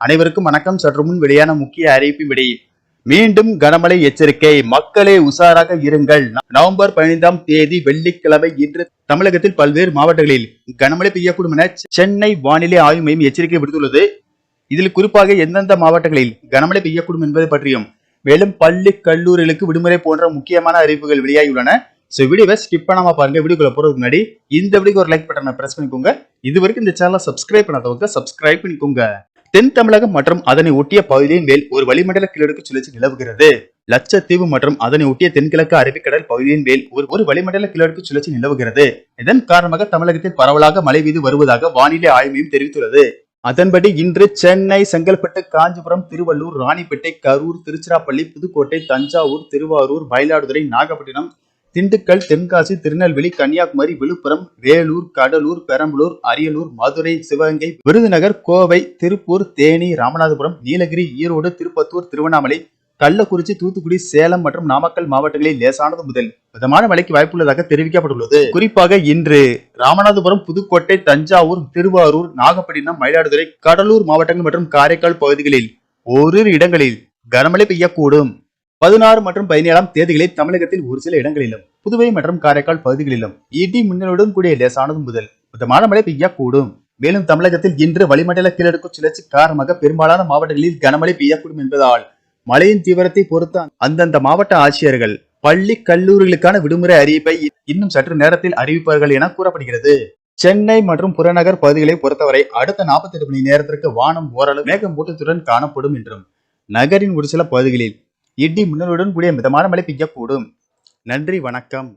அனைவருக்கும் வணக்கம். சற்று முன் வெளியான முக்கிய அறிவிப்பின்படி மீண்டும் கனமழை எச்சரிக்கை, மக்களே உஷாராக இருங்கள். நவம்பர் 15ஆம் தேதி வெள்ளிக்கிழமை இன்று தமிழகத்தில் பல்வேறு மாவட்டங்களில் கனமழை பெய்யக்கூடும் என சென்னை வானிலை ஆய்வு மையம் எச்சரிக்கை விடுத்துள்ளது. இதில் குறிப்பாக எந்தெந்த மாவட்டங்களில் கனமழை பெய்யக்கூடும் என்பதை பற்றியும், மேலும் பள்ளி கல்லூரிகளுக்கு விடுமுறை போன்ற முக்கியமான அறிவிப்புகள் வெளியாகியுள்ளன. வீடியோவை ஸ்கிப் பண்ணாம பாருங்க. வீடியோக்குள்ள போறதுக்கு முன்னாடி இந்த வீடியோக்கு ஒரு லைக் பட்டனை பிரஸ் பண்ணிக்கோங்க. இதுவரைக்கும் இந்த சேனலை சப்ஸ்கிரைப் பண்ணாதவங்க சப்ஸ்கிரைப் பண்ணிக்கோங்க. தென் தமிழகம் மற்றும் அதனை ஒட்டிய பகுதியின் மேல் ஒரு வளிமண்டல கீழடுக்கு சுழற்சி நிலவுகிறது. லட்சத்தீவு மற்றும் அதனை ஒட்டிய தென்கிழக்கு அரபிக்கடல் பகுதியின் மேல் ஒரு வளிமண்டல கீழடுக்கு சுழற்சி நிலவுகிறது. இதன் காரணமாக தமிழகத்தில் பரவலாக மழை பெய்து வருவதாக வானிலை ஆய்வு மையம் தெரிவித்துள்ளது. அதன்படி இன்று சென்னை, செங்கல்பட்டு, காஞ்சிபுரம், திருவள்ளூர், ராணிப்பேட்டை, கரூர், திருச்சிராப்பள்ளி, புதுக்கோட்டை, தஞ்சாவூர், திருவாரூர், மயிலாடுதுறை, நாகப்பட்டினம், திண்டுக்கல், தென்காசி, திருநெல்வேலி, கன்னியாகுமரி, விழுப்புரம், வேலூர், கடலூர், பெரம்பலூர், அரியலூர், மதுரை, சிவகங்கை, விருதுநகர், கோவை, திருப்பூர், தேனி, ராமநாதபுரம், நீலகிரி, ஈரோடு, திருப்பத்தூர், திருவண்ணாமலை, கள்ளக்குறிச்சி, தூத்துக்குடி, சேலம் மற்றும் நாமக்கல் மாவட்டங்களில் லேசானது முதல் மிதமான மழைக்கு வாய்ப்புள்ளதாக தெரிவிக்கப்பட்டுள்ளது. குறிப்பாக இன்று ராமநாதபுரம், புதுக்கோட்டை, தஞ்சாவூர், திருவாரூர், நாகப்பட்டினம், மயிலாடுதுறை, கடலூர் மாவட்டங்கள் மற்றும் காரைக்கால் பகுதிகளில் ஓரிரு இடங்களில் கனமழை பெய்யக்கூடும். 16 மற்றும் 17ஆம் தேதிகளில் தமிழகத்தில் ஒரு சில இடங்களிலும், புதுவை மற்றும் காரைக்கால் பகுதிகளிலும் இடி மின்னலுடன் கூடிய லேசானது முதல் மிதமான மழை பெய்யக்கூடும். மேலும் தமிழகத்தில் இன்று வளிமண்டல கீழடுக்கு சுழற்சி காரணமாக பெரும்பாலான மாவட்டங்களில் கனமழை பெய்யக்கூடும் என்பதால் மழையின் தீவிரத்தை பொறுத்து அந்தந்த மாவட்ட ஆட்சியர்கள் பள்ளி கல்லூரிகளுக்கான விடுமுறை அறிவிப்பை இன்னும் சற்று நேரத்தில் அறிவிப்பார்கள் என கூறப்படுகிறது. சென்னை மற்றும் புறநகர் பகுதிகளை பொறுத்தவரை அடுத்த 48 மணி நேரத்திற்கு வானம் ஓரளவு மேகமூட்டத்துடன் காணப்படும் என்றும், நகரின் ஒரு சில பகுதிகளில் இடி மின்னலுடன் கூடிய மிதமான மழை பெய்யக்கூடும். நன்றி, வணக்கம்.